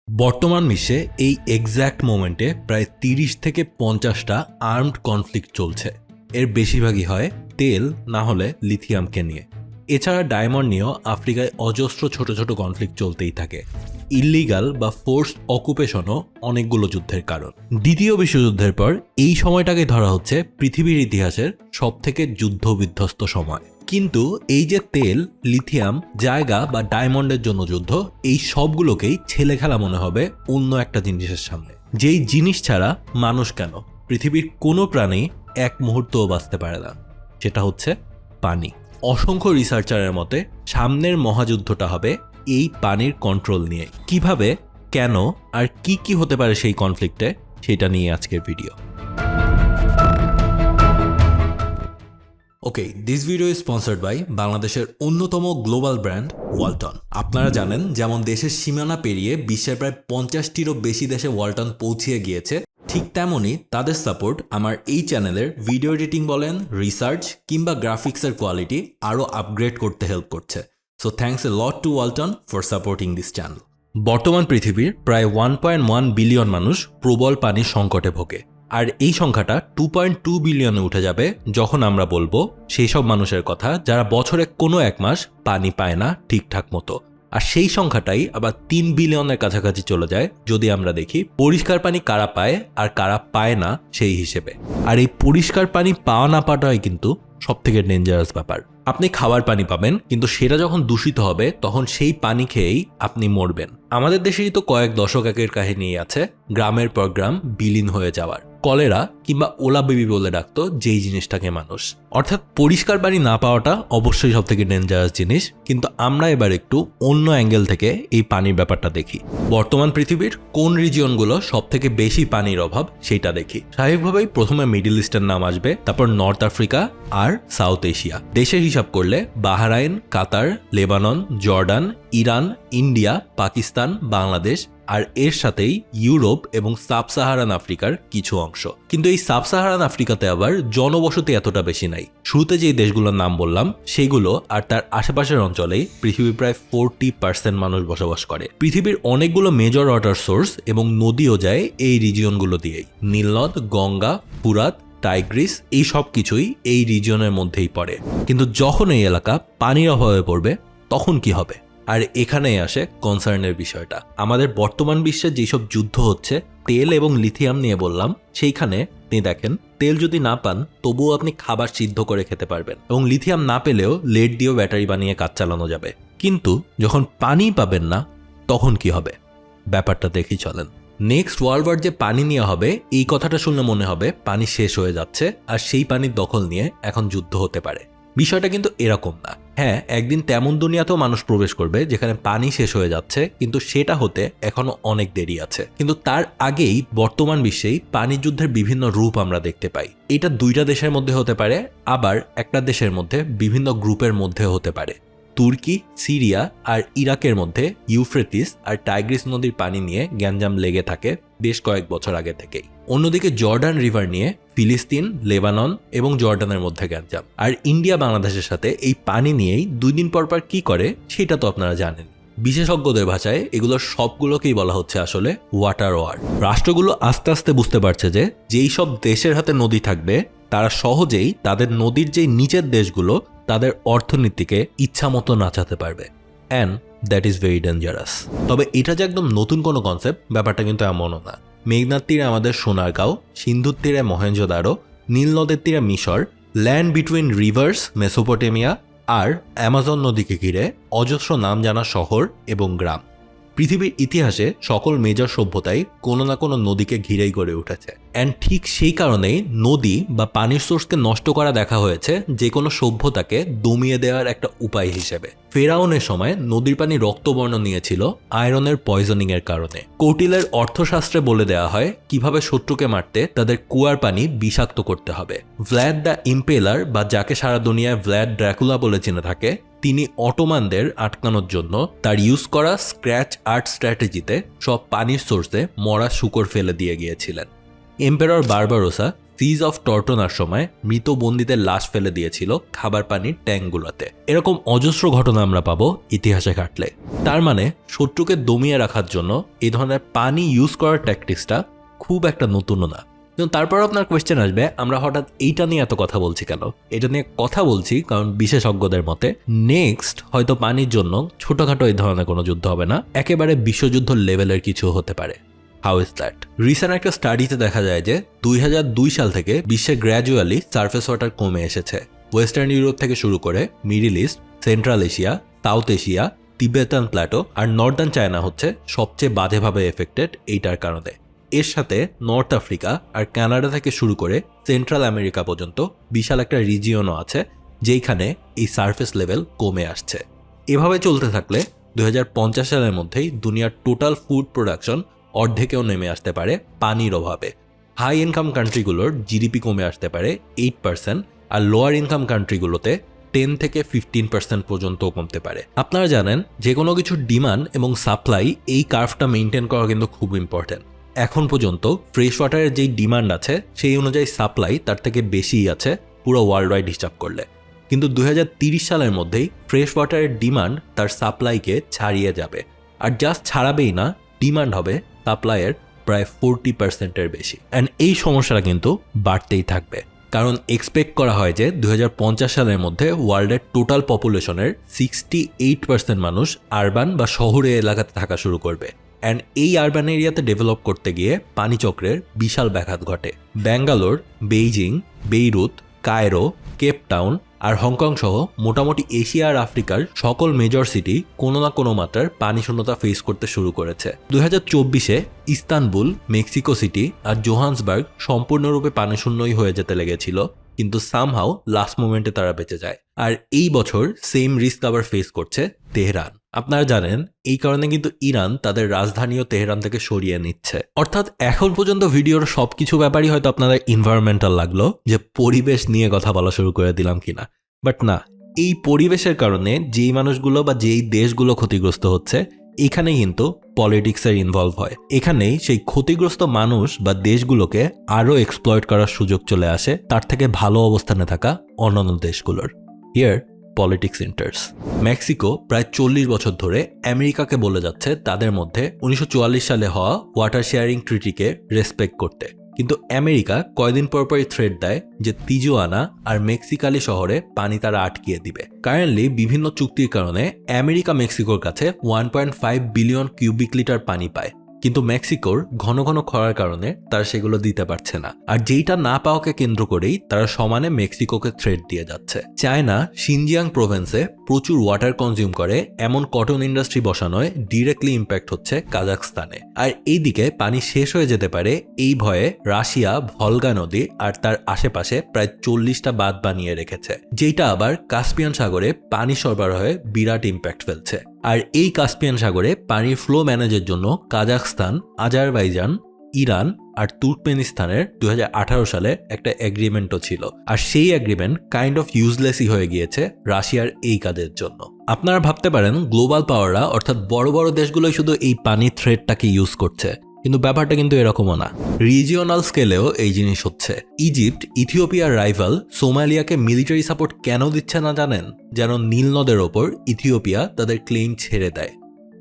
বর্তমান বিশ্বে এই এক্স্যাক্ট মোমেন্টে প্রায় ৩০ থেকে ৫০টা আর্মড কনফ্লিক্ট চলছে। এর বেশিরভাগই হয় তেল না হলে লিথিয়ামকে নিয়ে। এছাড়া ডায়মন্ড নিয়েও আফ্রিকায় অজস্র ছোট ছোট কনফ্লিক্ট চলতেই থাকে। ইল্লিগাল বা ফোর্সড অকুপেশনও অনেকগুলো যুদ্ধের কারণ। দ্বিতীয় বিশ্বযুদ্ধের পর এই সময়টাকে ধরা হচ্ছে পৃথিবীর ইতিহাসের সবথেকে যুদ্ধ বিধ্বস্ত সময়। কিন্তু এই যে তেল, লিথিয়াম, জায়গা বা ডায়মন্ডের জন্য যুদ্ধ, এই সবগুলোকেই ছেলে খেলা মনে হবে অন্য একটা জিনিসের সামনে, যেই জিনিস ছাড়া মানুষ কেন পৃথিবীর কোনো প্রাণী এক মুহূর্তও বাঁচতে পারে না। সেটা হচ্ছে পানি। অসংখ্য রিসার্চারের মতে সামনের মহাযুদ্ধটা হবে এই পানির কন্ট্রোল নিয়ে। কিভাবে, কেন আর কি কি হতে পারে সেই কনফ্লিক্টে, সেটা নিয়ে আজকের video. Okay, this video is sponsored by বাংলাদেশের অন্যতম গ্লোবাল ব্র্যান্ড ওয়ালটন। আপনারা জানেন, যেমন দেশের সীমানা পেরিয়ে বিশ্বের প্রায় 50টিরও বেশি দেশে ওয়ালটন পৌঁছিয়ে গিয়েছে, ঠিক তেমনই তাদের সাপোর্ট আমার এই চ্যানেলের ভিডিও এডিটিং বলেন, রিসার্চ কিংবা গ্রাফিক্সের কোয়ালিটি আরও আপগ্রেড করতে হেল্প করছে। So thanks a lot to Walton for supporting this channel. বর্তমান পৃথিবীর প্রায় 1.1 বিলিয়ন মানুষ প্রবল পানির সংকটে ভোগে। আর এই সংখ্যাটা 2.2 বিলিয়নে উঠে যাবে যখন আমরা বলবো সেই সব মানুষের কথা যারা বছরে কোনো এক মাস পানি পায় না ঠিকঠাক মতো। আর সেই সংখ্যাটাই আবার 3 বিলিয়নের কাছাকাছি চলে যায় যদি আমরা দেখি পরিষ্কার পানি কারা পায় আর কারা পায় না সেই হিসেবে। আর এই পরিষ্কার পানি পাওয়া না পাওয়াটাই কিন্তু সবথেকে ডেঞ্জারাস ব্যাপার। আপনি খাবার পানি পাবেন, কিন্তু সেটা যখন দূষিত হবে তখন সেই পানি খেয়েই আপনি মরবেন। আমাদের দেশেরই তো কয়েক দশক আগের কাহিনী আছে গ্রামের পর গ্রাম বিলীন হয়ে যাওয়ার। কলেরা কিংবা ওলা বেবি বলে ডাকতো যেই জিনিসটাকে মানুষ। অর্থাৎ পরিষ্কার পানি না পাওয়াটা অবশ্যই সব থেকে ডেঞ্জারাস জিনিস। কিন্তু আমরা এবার একটু অন্য অ্যাঙ্গেল থেকে এই পানির ব্যাপারটা দেখি। বর্তমান পৃথিবীর কোন রিজিয়নগুলো সব থেকে বেশি পানির অভাব সেইটা দেখি। স্বাভাবিকভাবেই প্রথমে মিডল ইস্টের নাম আসবে, তারপর নর্থ আফ্রিকা আর সাউথ এশিয়া। দেশের হিসাব করলে Bahrain, Qatar, Lebanon, Jordan, Iran, India, Pakistan, Bangladesh আর এর সাথেই ইউরোপ এবং সাব সাহারান আফ্রিকার কিছু অংশ। কিন্তু এই সাব সাহারান আফ্রিকাতে আবার জনবসতি এতটা বেশি নাই। শুরুতে যেই দেশগুলোর নাম বললাম সেগুলো আর তার আশেপাশের অঞ্চলেই পৃথিবীর প্রায় 40% মানুষ বসবাস করে। পৃথিবীর অনেকগুলো মেজর ওয়াটার সোর্স এবং নদীও যায় এই রিজিয়নগুলো দিয়েই। নীলনদ, গঙ্গা, ফুরাত, টাইগ্রিস, এই সব কিছুই এই রিজিয়নের মধ্যেই পড়ে। কিন্তু যখন এই এলাকা পানির অভাবে পড়বে তখন কি হবে? আর এখানেই আসে কনসার্নের বিষয়টা। আমাদের বর্তমান বিশ্বে যেসব যুদ্ধ হচ্ছে তেল এবং লিথিয়াম নিয়ে বললাম, সেইখানে আপনি দেখেন তেল যদি না পান তবুও আপনি খাবার সিদ্ধ করে খেতে পারবেন, এবং লিথিয়াম না পেলেও লেড দিয়েও ব্যাটারি বানিয়ে কাজ চালানো যাবে। কিন্তু যখন পানি পাবেন না তখন কি হবে? ব্যাপারটা দেখি চলেন। নেক্সট ওয়ার্ল্ড ওয়ার যে পানি নেওয়া হবে, এই কথাটা শুনলে মনে হবে পানি শেষ হয়ে যাচ্ছে আর সেই পানির দখল নিয়ে এখন যুদ্ধ হতে পারে। বিষয়টা কিন্তু এরকম না। হ্যাঁ, একদিন তেমন দুনিয়াতেও মানুষ প্রবেশ করবে যেখানে পানি শেষ হয়ে যাচ্ছে, কিন্তু সেটা হতে এখনো অনেক দেরি আছে। কিন্তু তার আগেই বর্তমান বিশ্বেই পানি যুদ্ধের বিভিন্ন রূপ আমরা দেখতে পাই। এটা দুইটা দেশের মধ্যে হতে পারে, আবার একটা দেশের মধ্যে বিভিন্ন গ্রুপের মধ্যে হতে পারে। তুর্কি, সিরিয়া আর ইরাকের মধ্যে ইউফ্রেটিস আর টাইগ্রিস নদীর পানি নিয়ে গ্যাঞ্জাম লেগে থাকে বেশ কয়েক বছর আগে থেকেই। অন্যদিকে জর্ডান রিভার নিয়ে ফিলিস্তিন, লেবানন এবং জর্ডানের মধ্যে গ্যাঞ্জাম। আর ইন্ডিয়া বাংলাদেশের সাথে এই পানি নিয়েই 2 দিন পর পর কি করে সেটা তো আপনারা জানেন। বিশেষজ্ঞদের ভাষায় এগুলোর সবগুলোকেই বলা হচ্ছে আসলে ওয়াটার ওয়ার। রাষ্ট্রগুলো আস্তে আস্তে বুঝতে পারছে যে যেই সব দেশের হাতে নদী থাকবে তারা সহজেই তাদের নদীর যেই নিচের দেশগুলো তাদের অর্থনীতিকে ইচ্ছা মতো নাচাতে পারবে। And that is very dangerous. তবে এটা যে একদম নতুন কোনো কনসেপ্ট, ব্যাপারটা কিন্তু এমনও না। মেঘনার তীরে আমাদের সোনারগাঁও, সিন্ধুর তীরে মহেঞ্জোদারো, নীল নদের তীরে মিশর, ল্যান্ড বিটুইন রিভার্স মেসোপটেমিয়া আর অ্যামাজন নদীকে ঘিরে অজস্র নাম জানা শহর এবং গ্রাম। পৃথিবীর ইতিহাসে সকল মেজর সভ্যতাই কোনো না কোনো নদীকে ঘিরেই গড়ে উঠেছে। অ্যান্ড ঠিক সেই কারণেই নদী বা পানির সোর্সকে নষ্ট করা দেখা হয়েছে যে কোনো সভ্যতাকে দমিয়ে দেওয়ার একটা উপায় হিসেবে। ফেরাউনের সময় নদীর পানি রক্তবর্ণ নিয়েছিল আয়রনের পয়জনিং এর কারণে। কৌটিলের অর্থশাস্ত্রে বলে দেওয়া হয় কিভাবে শত্রুকে মারতে তাদের কুয়ার পানি বিষাক্ত করতে হবে। ভ্ল্যাড দ্য ইম্পেলার, বা যাকে সারা দুনিয়ায় ভ্ল্যাড ড্র্যাকুলা বলে চিনে থাকে, তিনি অটোমানদের আটকানোর জন্য তার ইউজ করা স্ক্র্যাচ আর্ট স্ট্র্যাটেজিতে সব পানির সোর্সে মরা শুকর ফেলে দিয়ে গিয়েছিলেন। এম্পেরর বারবারোসা সিজ অফ টর্টনার সময় মৃত বন্দীদের লাশ ফেলে দিয়েছিল খাবার পানির ট্যাঙ্কগুলোতে। এরকম অজস্র ঘটনা আমরা পাবো ইতিহাসে ঘাটলে। তার মানে শত্রুকে দমিয়ে রাখার জন্য এই ধরনের পানি ইউজ করার ট্যাকটিক্সটা খুব একটা নতুনও না। কিন্তু তারপর আপনার কোয়েশ্চেন আসবে, আমরা হঠাৎ এইটা নিয়ে এত কথা বলছি কেন? এটা নিয়ে কথা বলছি কারণ বিশেষজ্ঞদের মতে নেক্সট হয়তো পানির জন্য ছোটখাটো এই ধরনের কোনো যুদ্ধ হবে না, একেবারে বিশ্বযুদ্ধ লেভেলের কিছু হতে পারে। How is that? রিসেন্ট একটা স্টাডিতে দেখা যায় যে 2002 সাল থেকে বিশ্বে গ্র্যাজুয়ালি সারফেস ওয়াটার কমে এসেছে। ওয়েস্টার্ন ইউরোপ থেকে শুরু করে Middle East, Central Asia, South Asia, Tibetan plateau আর নর্দার্ন চায়না হচ্ছে সবচেয়ে বাজেভাবে এফেক্টেড এইটার কারণে। এর সাথে নর্থ আফ্রিকা আর কানাডা থেকে শুরু করে সেন্ট্রাল আমেরিকা পর্যন্ত বিশাল একটা রিজিয়নও আছে যেখানে এই সারফেস লেভেল কমে আসছে। এভাবে চলতে থাকলে 2050 সালের মধ্যেই দুনিয়ার টোটাল ফুড প্রোডাকশন অর্ধেকেও নেমে আসতে পারে পানির অভাবে। হাই ইনকাম কান্ট্রিগুলোর জিডিপি কমে আসতে পারে 8% আর লোয়ার ইনকাম কান্ট্রিগুলোতে 10 থেকে 15% পর্যন্তও কমতে পারে। আপনারা জানেন যে কোনো কিছুর ডিমান্ড এবং সাপ্লাই এই কার্ভটা মেনটেন করা কিন্তু খুব ইম্পর্টেন্ট। এখন পর্যন্ত ফ্রেশ ওয়াটারের যেই ডিমান্ড আছে সেই অনুযায়ী সাপ্লাই তার থেকে বেশিই আছে পুরো ওয়ার্ল্ড ওয়াইড হিসাব করলে। কিন্তু 2030 সালের মধ্যেই ফ্রেশ ওয়াটারের ডিমান্ড তার সাপ্লাইকে ছাড়িয়ে যাবে। আর জাস্ট ছাড়াবেই না, ডিমান্ড হবে সাপ্লাইয়ের প্রায় 40%-এর বেশি। অ্যান্ড এই সমস্যাটা কিন্তু বাড়তেই থাকবে, কারণ এক্সপেক্ট করা হয় যে 2050 সালের মধ্যে ওয়ার্ল্ডের টোটাল পপুলেশনের 68% মানুষ আরবান বা শহুরে এলাকাতে থাকা শুরু করবে। অ্যান্ড এই আরবান এরিয়াতে ডেভেলপ করতে গিয়ে পানিচক্রের বিশাল ব্যাঘাত ঘটে। ব্যাঙ্গালোর, বেইজিং, বেইরুত, কায়রো, কেপটাউন আর হংকং সহ মোটামুটি এশিয়া আর আফ্রিকার সকল মেজর সিটি কোনো না কোনো মাত্রার পানি শূন্যতা ফেস করতে শুরু করেছে। 2024-এ ইস্তানবুল, মেক্সিকো সিটি আর জোহান্সবার্গ সম্পূর্ণরূপে পানি শূন্যই হয়ে যেতে লেগেছিল, কিন্তু সামহাও লাস্ট মোমেন্টে তারা বেঁচে যায়। আর এই বছর সেম রিস্ক আবার ফেস করছে তেহরান। আপনারা জানেন এই কারণে কিন্তু ইরান তাদের রাজধানীও তেহরান থেকে সরিয়ে নিচ্ছে। অর্থাৎ এখন পর্যন্ত ভিডিওর সবকিছু ব্যাপারই হয়তো আপনাদের এনভায়রনমেন্টাল লাগলো, যে পরিবেশ নিয়ে কথা বলা শুরু করে দিলাম কিনা, বাট না, এই পরিবেশের কারণে যেই মানুষগুলো বা যেই দেশগুলো ক্ষতিগ্রস্ত হচ্ছে এখানেই কিন্তু পলিটিক্সের ইনভলভ হয়। এখানেই সেই ক্ষতিগ্রস্ত মানুষ বা দেশগুলোকে আরও এক্সপ্লয়েট করার সুযোগ চলে আসে তার থেকে ভালো অবস্থানে থাকা অন্যান্য দেশগুলোর। Here politics enters. মেক্সিকো প্রায় 40 বছর ধরে আমেরিকাকে বলে যাচ্ছে তাদের মধ্যে 1944 সালে হওয়া ওয়াটার শেয়ারিং ট্রিটিকে রেসপেক্ট করতে, কিন্তু আমেরিকা কয়দিন পরপরই থ্রেট দেয় যে তিজুয়ানা আর মেক্সিকালি শহরে পানি তারা আটকিয়ে দিবে। কারেন্টলি বিভিন্ন চুক্তির কারণে আমেরিকা মেক্সিকোর কাছে 1.5 বিলিয়ন কিউবিক লিটার পানি পায়, কিন্তু মেক্সিকোর ঘন ঘন খরার কারণে তারা সেগুলো দিতে পারছে না। আর যেইটা না পাওয়াকে কেন্দ্র করেই তারা সমানে মেক্সিকোকে থ্রেট দিয়ে যাচ্ছে। চায়না শিনজিয়াং প্রভিন্সে প্রচুর ওয়াটার কনজিউম করে এমন কটন ইন্ডাস্ট্রি বসানোয় ডিরেক্টলি ইম্প্যাক্ট হচ্ছে কাজাখস্তানে। আর এইদিকে পানি শেষ হয়ে যেতে পারে এই ভয়ে রাশিয়া ভলগা নদী আর তার আশেপাশে প্রায় 40টা বাঁধ বানিয়ে রেখেছে, যেটা আবার কাস্পিয়ান সাগরে পানি সরবরাহে বিরাট ইম্প্যাক্ট ফেলছে। আর এই কাস্পিয়ান সাগরে পানির ফ্লো ম্যানেজের জন্য কাজাখস্তান, আজারবাইজান, ইরান আর তুর্কমেনিস্তানের 2018 সালে একটা এগ্রিমেন্টও ছিল। আর সেই এগ্রিমেন্ট কাইন্ড অফ ইউজলেসই হয়ে গিয়েছে রাশিয়ার এই কাজের জন্য। আপনারা ভাবতে পারেন গ্লোবাল পাওয়াররা অর্থাৎ বড় বড় দেশগুলোই শুধু এই পানির থ্রেটটাকে ইউজ করছে, কিন্তু ব্যাপারটা কিন্তু এরকমও না। রিজিওনাল স্কেলেও এই জিনিস হচ্ছে। ইজিপ্ট ইথিওপিয়ার রাইভাল সোমালিয়াকে মিলিটারি সাপোর্ট কেন দিচ্ছে না জানেন? যেন নীল নদের ওপর ইথিওপিয়া তাদের ক্লেইম ছেড়ে দেয়।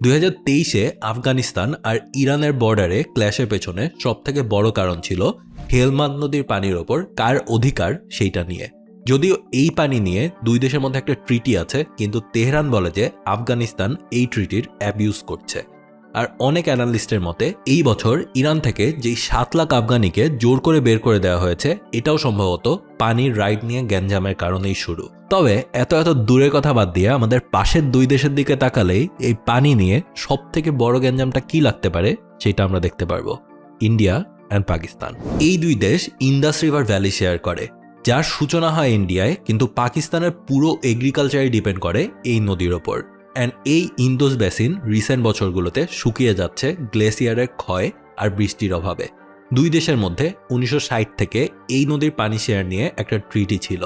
2023-এ আফগানিস্তান আর ইরানের বর্ডারে ক্ল্যাশের পেছনে সবথেকে বড় কারণ ছিল হেলমান্দ নদীর পানির ওপর কার অধিকার সেইটা নিয়ে। যদিও এই পানি নিয়ে দুই দেশের মধ্যে একটা ট্রিটি আছে, কিন্তু তেহরান বলে যে আফগানিস্তান এই ট্রিটির অ্যাবিউজ করছে। আর অনেক অ্যানালিস্টের মতে এই বছর ইরান থেকে যেই 7 লাখ আফগানিকে জোর করে বের করে দেওয়া হয়েছে এটাও সম্ভবত পানির রাইট নিয়ে গ্যাঞ্জামের কারণেই শুরু। তবে এত দূরের কথা বাদ দিয়ে আমাদের পাশের দুই দেশের দিকে তাকালেই এই পানি নিয়ে সব থেকে বড় গ্যাঞ্জামটা কি লাগতে পারে সেটা আমরা দেখতে পারবো। ইন্ডিয়া অ্যান্ড পাকিস্তান, এই দুই দেশ ইন্দাস রিভার ভ্যালি শেয়ার করে, যার সূচনা হয় ইন্ডিয়ায়, কিন্তু পাকিস্তানের পুরো এগ্রিকালচারই ডিপেন্ড করে এই নদীর ওপর। অ্যান্ড এই ইন্দোস বেসিন রিসেন্ট বছরগুলোতে শুকিয়ে যাচ্ছে গ্লেসিয়ারের ক্ষয় আর বৃষ্টির অভাবে। দুই দেশের মধ্যে 1960 থেকে এই নদীর পানি শেয়ার নিয়ে একটা ট্রিটি ছিল।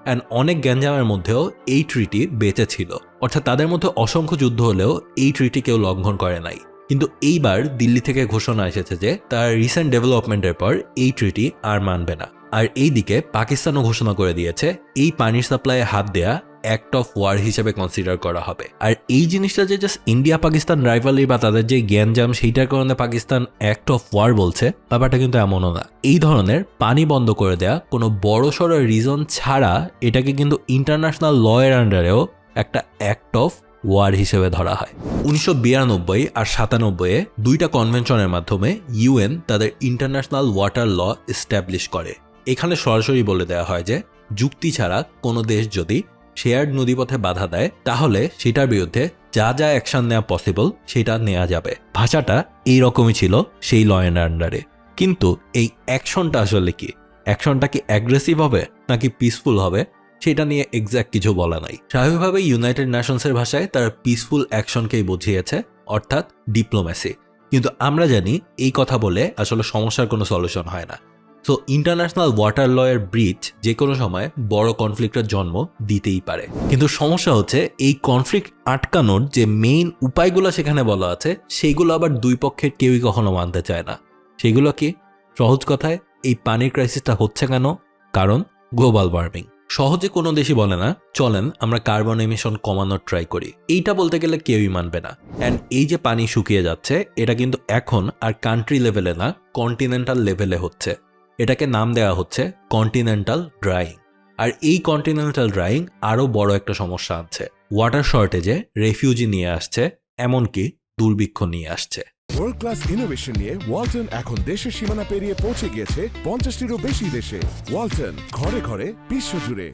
অ্যান্ড অনেক গ্যাঞ্জামের মধ্যেও এই ট্রিটি বেঁচে ছিল, অর্থাৎ তাদের মধ্যে অসংখ্য যুদ্ধ হলেও এই ট্রিটি কেউ লঙ্ঘন করে নাই। কিন্তু এইবার দিল্লি থেকে ঘোষণা এসেছে যে তার রিসেন্ট ডেভেলপমেন্টের পর এই ট্রিটি আর মানবে না। আর এইদিকে পাকিস্তানও ঘোষণা করে দিয়েছে এই পানির সাপ্লাইয়ে হাত দেয়া অ্যাক্ট অফ ওয়ার হিসেবে কনসিডার করা হবে। আর এই জিনিসটা যে জাস্ট ইন্ডিয়া পাকিস্তান রাইভালরি বা তাদের যে জ্ঞানজাম সেইটার কারণে পাকিস্তান অ্যাক্ট অফ ওয়ার বলছে, ব্যাপারটা কিন্তু এমনও না। এই ধরনের পানি বন্ধ করে দেয়া কোনো বড়সড় রিজন ছাড়া এটাকে কিন্তু ইন্টারন্যাশনাল ল এর আন্ডারেও একটা অ্যাক্ট অফ ওয়ার হিসেবে ধরা হয়। 1992 আর 97 দুইটা কনভেনশনের মাধ্যমে ইউএন তাদের ইন্টারন্যাশনাল ওয়াটার ল এস্টাবলিশ করে। এখানে সরাসরি বলে দেওয়া হয় যে যুক্তি ছাড়া কোনো দেশ যদি শেয়ার্ড নদীপথে বাধা দেয় তাহলে সেটার বিরুদ্ধে যা যা অ্যাকশন নেওয়া পসিবল সেটা নেওয়া যাবে। ভাষাটা এইরকমই ছিল সেই ল এর আন্ডারে। কিন্তু এই অ্যাকশনটা আসলে কি? অ্যাকশনটা কি অ্যাগ্রেসিভ হবে নাকি পিসফুল হবে সেটা নিয়ে এক্স্যাক্ট কিছু বলা নাই। স্বাভাবিকভাবে ইউনাইটেড নেশনসের ভাষায় তারা পিসফুল অ্যাকশনকেই বুঝিয়েছে, অর্থাৎ ডিপ্লোম্যাসি। কিন্তু আমরা জানি এই কথা বলে আসলে সমস্যার কোনো সলিউশন হয় না। সো ইন্টারন্যাশনাল ওয়াটার ল এর ব্রিচ যে কোনো সময় বড় কনফ্লিক্টের জন্ম দিতেই পারে। কিন্তু সমস্যা হচ্ছে এই কনফ্লিক্ট আটকানোর যে মেইন উপায়গুলো সেখানে বলা আছে সেইগুলো আবার দুই পক্ষের কেউই কখনো মানতে চায় না। সেগুলো কি? সহজ কথায় এই পানির ক্রাইসিসটা হচ্ছে কেন? কারণ গ্লোবাল ওয়ার্মিং। সহজে কোনো দেশই বলে না চলেন আমরা কার্বন এমিশন কমানোর ট্রাই করি, এইটা বলতে গেলে কেউই মানবে না। অ্যান্ড এই যে পানি শুকিয়ে যাচ্ছে এটা কিন্তু এখন আর কান্ট্রি লেভেলে না, কন্টিনেন্টাল লেভেলে হচ্ছে। এটাকে নাম দেওয়া হচ্ছে কন্টিনেন্টাল ড্রাইং। আর এই কন্টিনেন্টাল ড্রাইং আরও বড় একটা সমস্যা আনছে। ওয়াটার শর্টেজে রেফিউজি নিয়ে আসছে, এমনকি দুর্ভিক্ষ নিয়ে আসছে। ওয়ার্ল্ড ক্লাস ইনোভেশন নিয়ে ওয়ালটন এখন দেশের সীমানা পেরিয়ে পৌঁছে গিয়েছে 50টিরও বেশি দেশে। ওয়ালটন, ঘরে ঘরে বিশ্বজুড়ে।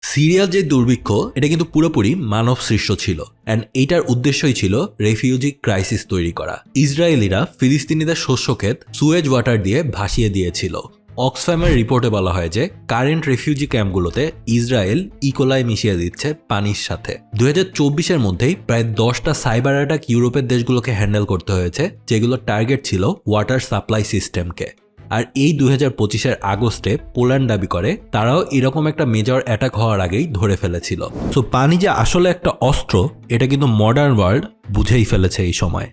সিরিয়ার যে দুর্ভিক্ষ এটা কিন্তু পুরোপুরি মানব সৃষ্ট ছিল, অ্যান্ড এইটার উদ্দেশ্যই ছিল রেফিউজি ক্রাইসিস তৈরি করা। ইসরায়েলিরা ফিলিস্তিনিদের শস্যক্ষেত সুয়েজ ওয়াটার দিয়ে ভাসিয়ে দিয়েছিল। অক্সফ্যামের রিপোর্টে বলা হয় যে কারেন্ট রেফিউজি ক্যাম্পগুলোতে ইসরায়েল ইকোলাই মিশিয়ে দিচ্ছে পানির সাথে। 2024-এর মধ্যেই প্রায় 10টা সাইবার অ্যাটাক ইউরোপের দেশগুলোকে হ্যান্ডেল করতে হয়েছে, যেগুলো টার্গেট ছিল ওয়াটার সাপ্লাই সিস্টেমকে। আর এই 2025-এর আগস্টে পোল্যান্ড দাবি করে তারাও এরকম একটা মেজর অ্যাটাক হওয়ার আগেই ধরে ফেলেছিল। সো পানি যে আসলে একটা অস্ত্র এটা কিন্তু মডার্ন ওয়ার্ল্ড বুঝেই ফেলেছে এই সময়।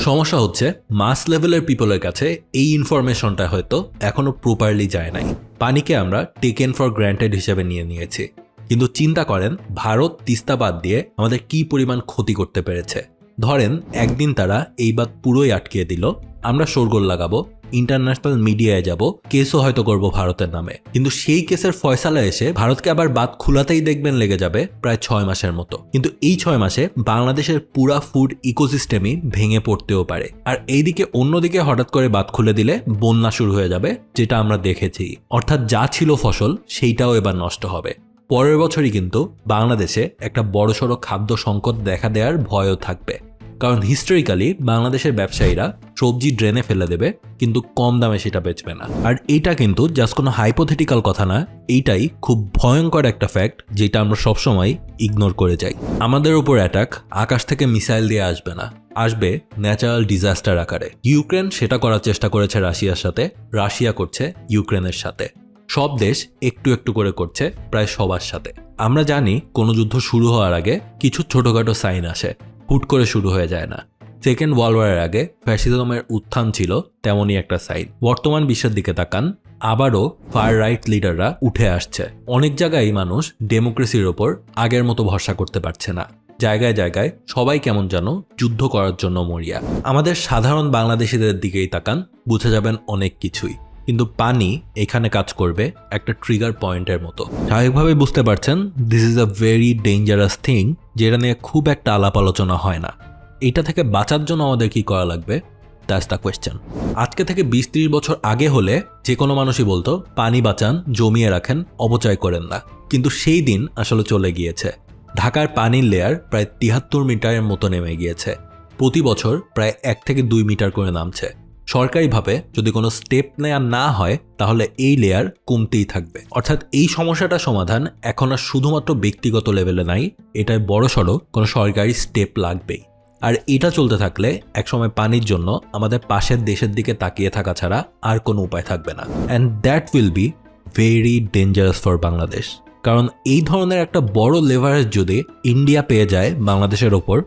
সমস্যা হচ্ছে মাস লেভেলের পিপলের কাছে এই ইনফরমেশনটা হয়তো এখনো প্রপারলি যায় নাই। পানিকে আমরা টেকেন ফর গ্র্যান্টেড হিসেবে নিয়ে নিয়েছি। কিন্তু চিন্তা করেন ভারত তিস্তা বাঁধ দিয়ে আমাদের কি পরিমাণ ক্ষতি করতে পেরেছে। ধরেন একদিন তারা এই বাঁধ পুরোই আটকিয়ে দিল, আমরা শোরগোল লাগাবো, ইন্টারন্যাশনাল মিডিয়ায় যাব, কেসও হয়তো করব ভারতের নামে। কিন্তু সেই কেসের ফয়সালা এসে ভারতকে আবার বাঁধ খোলাতেই দেখবেন লেগে যাবে প্রায় 6 মাসের মতো। কিন্তু এই 6 মাসে বাংলাদেশের পুরা ফুড ইকোসিস্টেমই ভেঙে পড়তেও পারে। আর এইদিকে অন্যদিকে হঠাৎ করে বাঁধ খুলে দিলে বন্যা শুরু হয়ে যাবে, যেটা আমরা দেখেছি। অর্থাৎ যা ছিল ফসল সেইটাও এবার নষ্ট হবে। পরের বছরই কিন্তু বাংলাদেশে একটা বড়সড় খাদ্য সংকট দেখা দেওয়ার ভয়ও থাকবে। কারণ হিস্টোরিক্যালি বাংলাদেশের ব্যবসায়ীরা সবজি ড্রেনে ফেলে দেবে, কিন্তু কম দামে সেটা বেচবে না। আর এইটা কিন্তু জাস্ট কোনো হাইপোথেটিক্যাল কথা না, এইটাই খুব ভয়ঙ্কর একটা ফ্যাক্ট যেটা আমরা সবসময় ইগনোর করে যাই। আমাদের উপর অ্যাটাক আকাশ থেকে মিসাইল দিয়ে আসবে না, আসবে ন্যাচারাল ডিজাস্টার আকারে। ইউক্রেন সেটা করার চেষ্টা করেছে রাশিয়ার সাথে, রাশিয়া করছে ইউক্রেনের সাথে। সব দেশ একটু একটু করে করছে প্রায় সবার সাথে। আমরা জানি কোনো যুদ্ধ শুরু হওয়ার আগে কিছু ছোটখাটো সাইন আসে, হুট করে শুরু হয়ে যায় না। সেকেন্ড ওয়ার্ল্ড ওয়ারের আগে ফ্যাসিজমের উত্থান ছিল তেমনই একটা সাইন। বর্তমান বিশ্বের দিকে তাকান, আবারও ফার রাইট লিডাররা উঠে আসছে। অনেক জায়গায় মানুষ ডেমোক্রেসির ওপর আগের মতো ভরসা করতে পারছে না। জায়গায় জায়গায় সবাই কেমন যেন যুদ্ধ করার জন্য মরিয়া। আমাদের সাধারণ বাংলাদেশিদের দিকেই তাকান, বুঝে যাবেন অনেক কিছুই। কিন্তু পানি এখানে কাজ করবে একটা ট্রিগার পয়েন্টের মতো। স্বাভাবিকভাবে বুঝতে পারছেন this is a very dangerous thing, যেটা নিয়ে খুব একটা আলাপ আলোচনা হয় না। এটা থেকে বাঁচার জন্য আমাদের কি করা লাগবে, দ্যাটস দ্য কোয়েশ্চেন। আজকে থেকে 20-30 বছর আগে হলে যে কোনো মানুষই বলতো পানি বাঁচান, জমিয়ে রাখেন, অপচয় করেন না। কিন্তু সেই দিন আসলে চলে গিয়েছে। ঢাকার পানির লেয়ার প্রায় 73 মিটারের মতো নেমে গিয়েছে। প্রতি বছর প্রায় 1 থেকে 2 মিটার করে নামছে। সরকারিভাবে যদি কোনো স্টেপ নেওয়া না হয় তাহলে এই লেয়ার কমতেই থাকবে। অর্থাৎ এই সমস্যাটার সমাধান এখন আর শুধুমাত্র ব্যক্তিগত লেভেলে নাই, এটায় বড়সড় কোনো সরকারি স্টেপ লাগবেই। আর এটা চলতে থাকলে একসময় পানির জন্য আমাদের পাশের দেশের দিকে তাকিয়ে থাকা ছাড়া আর কোনো উপায় থাকবে না। And that will be very dangerous for Bangladesh. কারণ এই ধরনের একটা বড় লেভারেজ যদি ইন্ডিয়া পেয়ে যায় বাংলাদেশের ওপর,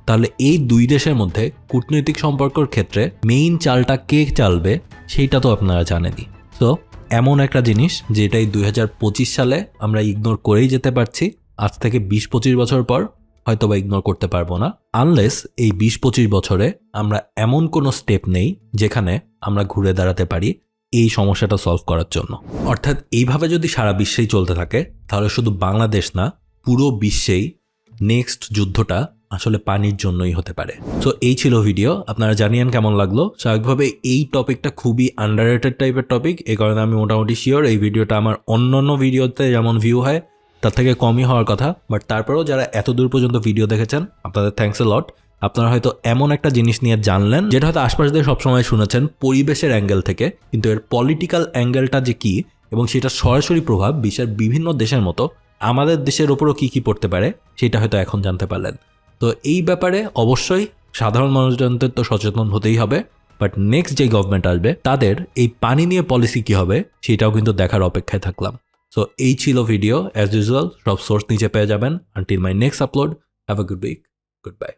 তাহলে এই দুই দেশের মধ্যে কূটনৈতিক সম্পর্কের ক্ষেত্রে মেইন চালটা কে চালবে সেইটা তো আপনারা জানেনই। সো এমন একটা জিনিস যেটাই 2025 সালে আমরা ইগনোর করেই যেতে পারছি, আজ থেকে 20-25 বছর পর হয়তো বা ইগনোর করতে পারবো না, আনলেস এই 20-25 বছরে আমরা এমন কোনো স্টেপ নেই যেখানে আমরা ঘুরে দাঁড়াতে পারি এই সমস্যাটা সলভ করার জন্য। অর্থাৎ এইভাবে যদি সারা বিশ্বেই চলতে থাকে তাহলে শুধু বাংলাদেশ না, পুরো বিশ্বেই নেক্সট যুদ্ধটা আসলে পানির জন্যই হতে পারে। সো এই ছিল ভিডিও, আপনারা জানিয়েন কেমন লাগলো। স্বাভাবিকভাবে এই টপিকটা খুবই আন্ডাররেটেড টাইপের টপিক, এই কারণে আমি মোটামুটি শিওর এই ভিডিওটা আমার অন্যান্য ভিডিওতে যেমন ভিউ হয় তার থেকে কমই হওয়ার কথা, বাট তারপরেও যারা এত দূর পর্যন্ত ভিডিও দেখেছেন আপনাদের থ্যাঙ্কস এ লট। আপনারা হয়তো এমন একটা জিনিস নিয়ে জানলেন যেটা হয়তো আশপাশ দিয়ে সবসময় শুনেছেন পরিবেশের অ্যাঙ্গেল থেকে, কিন্তু এর পলিটিক্যাল অ্যাঙ্গেলটা যে কী এবং সেটা সরাসরি প্রভাব বিশ্বের বিভিন্ন দেশের মতো আমাদের দেশের ওপরও কী কী পড়তে পারে সেটা হয়তো এখন জানতে পারলেন। তো এই ব্যাপারে অবশ্যই সাধারণ মানুষজনদের তো সচেতন হতেই হবে, বাট নেক্সট যে গভর্নমেন্ট আসবে তাদের এই পানি নিয়ে পলিসি কী হবে সেটাও কিন্তু দেখার অপেক্ষায় থাকলাম। সো এই ছিল ভিডিও, অ্যাজ ইউজুয়াল সব সোর্স নিচে পেয়ে যাবেন। Until my next upload, have a good week, good by.